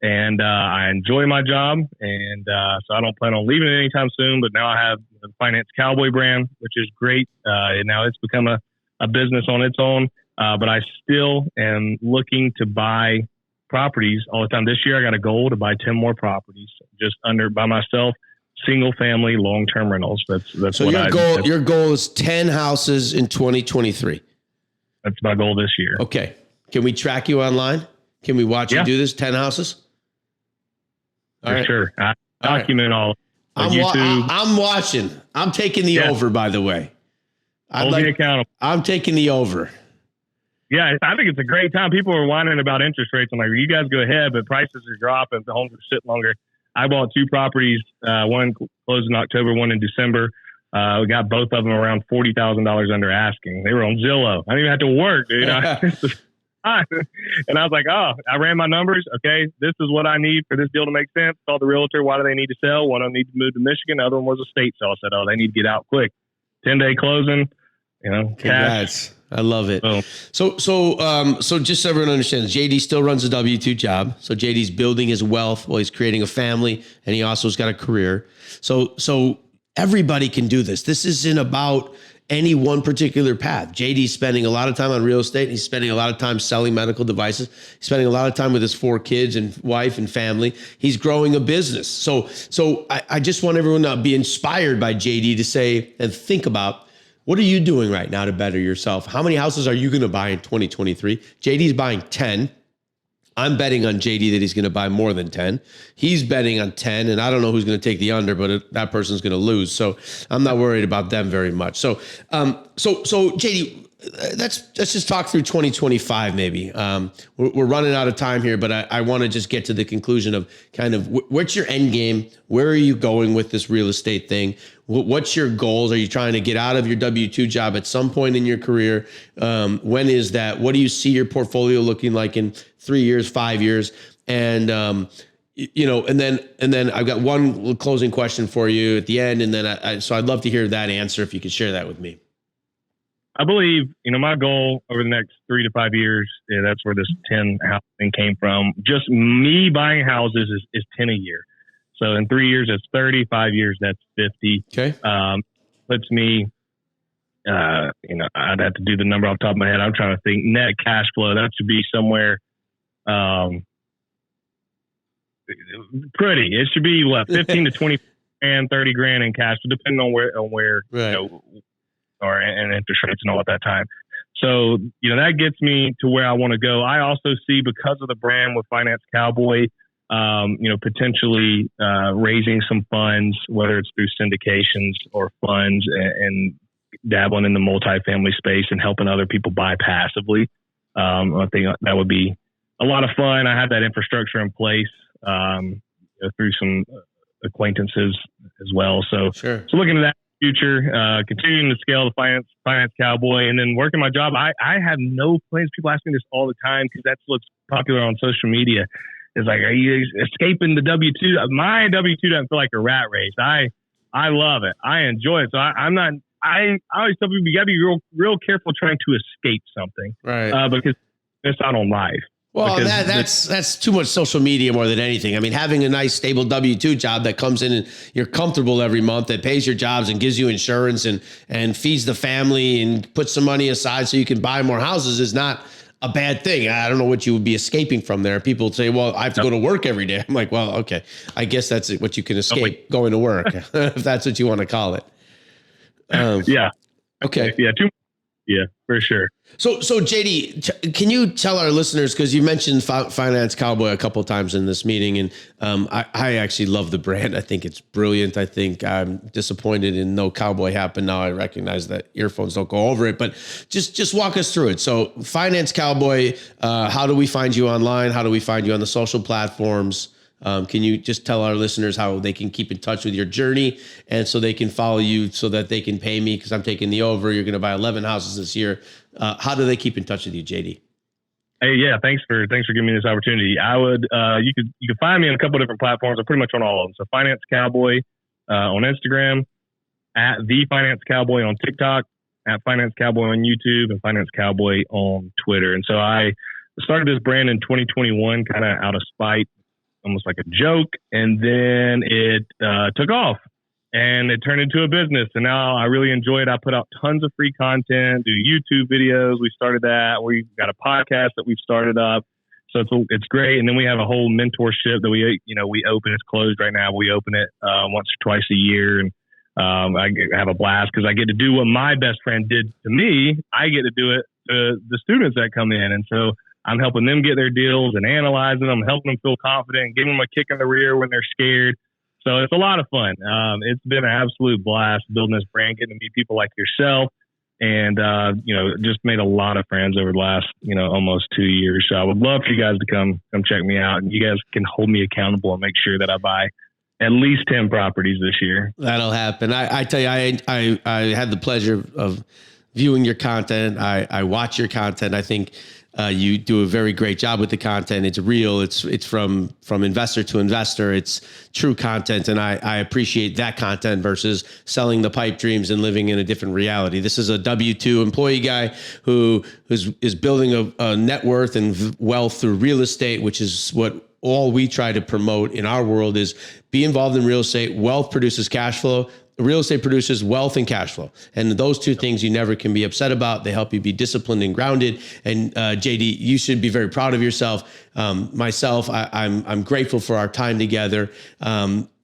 And I enjoy my job, and so I don't plan on leaving it anytime soon. But now I have the Finance Cowboy brand, which is great. And now it's become a business on its own. But I still am looking to buy properties all the time. This year, I got a goal to buy 10 more properties just by myself, single family, long-term rentals. That's so what your goal is 10 houses in 2023. That's my goal this year. Okay. Can we track you online? Can we watch you do this? 10 houses? For sure. I document all. I'm watching. I'm taking the over, by the way. Hold me accountable. I'm taking the over. Yeah, I think it's a great time. People are whining about interest rates. I'm like, you guys go ahead, but prices are dropping. The homes are sitting longer. I bought 2 properties. One closed in October, one in December. We got both of them around $40,000 under asking. They were on Zillow. I didn't even have to work, dude. And I was like, oh, I ran my numbers. Okay, this is what I need for this deal to make sense. Called the realtor. Why do they need to sell? One of them needs to move to Michigan. The other one was a state sale. I said, oh, they need to get out quick. 10-day closing. Cash. Congrats. I love it. Oh. So just so everyone understands, JD still runs a W-2 job. So JD's building his wealth while he's creating a family, and he also has got a career. So everybody can do this. This isn't about any one particular path. JD's spending a lot of time on real estate. He's spending a lot of time selling medical devices. He's spending a lot of time with his 4 kids and wife and family. He's growing a business. So I just want everyone to be inspired by JD to say and think about, what are you doing right now to better yourself? How many houses are you going to buy in 2023? JD's buying 10. I'm betting on JD that he's going to buy more than 10. He's betting on 10, and I don't know who's going to take the under, but that person's going to lose. So I'm not worried about them very much. So JD, let's just talk through 2025 maybe. We're running out of time here, but I want to just get to the conclusion of kind of what's your end game? Where are you going with this real estate thing? What's your goals? Are you trying to get out of your W-2 job at some point in your career? When is that? What do you see your portfolio looking like in 3 years, 5 years? And, and then I've got one closing question for you at the end. And then so I'd love to hear that answer if you could share that with me. I believe, my goal over the next 3 to 5 years, that's where this 10 house thing came from. Just me buying houses is 10 a year. So in 3 years, that's 30, 5 years, that's 50. Okay. Puts me, I'd have to do the number off the top of my head. I'm trying to think net cash flow. That should be somewhere, pretty. It should be 15 to 20 and 30 grand in cash, depending on where, right. And interest rates and all at that time. So, that gets me to where I want to go. I also see, because of the brand with Finance Cowboy, potentially raising some funds, whether it's through syndications or funds, and dabbling in the multifamily space and helping other people buy passively. I think that would be a lot of fun. I have that infrastructure in place through some acquaintances as well. So, sure. So looking at that future, continuing to scale the Finance Cowboy, and then working my job. I have no plans. People ask me this all the time because that's what's popular on social media. It's like, are you escaping the W-2? My W-2 doesn't feel like a rat race. I love it. I enjoy it. So I'm not. I always tell people you got to be real careful trying to escape something, right? Because it's not on life. Well, that's too much social media more than anything. I mean, having a nice, stable W-2 job that comes in and you're comfortable every month, that pays your jobs and gives you insurance and feeds the family and puts some money aside so you can buy more houses is not a bad thing. I don't know what you would be escaping from there. People say, well, I have to go to work every day. I'm like, well, okay. I guess that's what you can escape, going to work, if that's what you want to call it. Yeah. Okay. Yeah. Yeah, for sure. So JD, can you tell our listeners, because you mentioned Finance Cowboy a couple of times in this meeting, and I actually love the brand. I think it's brilliant. I think I'm disappointed in no cowboy hat, but now I recognize that earphones don't go over it. But just walk us through it. So Finance Cowboy, how do we find you online? How do we find you on the social platforms? Can you just tell our listeners how they can keep in touch with your journey, and so they can follow you so that they can pay me, because I'm taking the over. You're going to buy 11 houses this year. How do they keep in touch with you, JD? Hey, yeah, thanks for giving me this opportunity. I would you could find me on a couple of different platforms. I'm pretty much on all of them. So Finance Cowboy on Instagram, at the Finance Cowboy on TikTok, at Finance Cowboy on YouTube, and Finance Cowboy on Twitter. And so I started this brand in 2021, kind of out of spite, almost like a joke, and then it took off and it turned into a business, and now I really enjoy it. I put out tons of free content, do YouTube videos. We started that. We've got a podcast that we've started up, so it's great. And then we have a whole mentorship that we open. It's closed right now. We open it once or twice a year, and I have a blast because I get to do what my best friend did to me. I get to do it to the students that come in, and so I'm helping them get their deals and analyzing them, helping them feel confident, giving them a kick in the rear when they're scared. So it's a lot of fun. It's been an absolute blast building this brand, getting to meet people like yourself and, just made a lot of friends over the last, almost 2 years. So I would love for you guys to come check me out, and you guys can hold me accountable and make sure that I buy at least 10 properties this year. That'll happen. I tell you, I had the pleasure of viewing your content. I watch your content. I think you do a very great job with the content. It's real. It's from investor to investor. It's true content. And I appreciate that content versus selling the pipe dreams and living in a different reality. This is a W-2 employee guy who is building a net worth and wealth through real estate, which is what all we try to promote in our world is be involved in real estate. Wealth produces cash flow. Real estate produces wealth and cash flow. And those two things you never can be upset about. They help you be disciplined and grounded. And JD, you should be very proud of yourself. Myself, I'm grateful for our time together.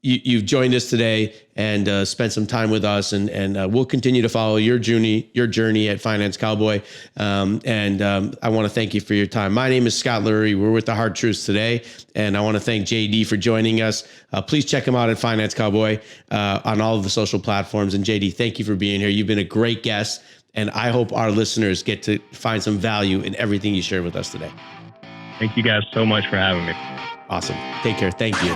You've joined us today and spent some time with us, and we'll continue to follow your journey at Finance Cowboy. I want to thank you for your time. My name is Scott Lurie. We're with the Hard Truths today, and I want to thank JD for joining us. Please check him out at Finance Cowboy on all of the social platforms. And JD, thank you for being here. You've been a great guest, and I hope our listeners get to find some value in everything you shared with us today. Thank you guys so much for having me. Awesome. Take care. Thank you.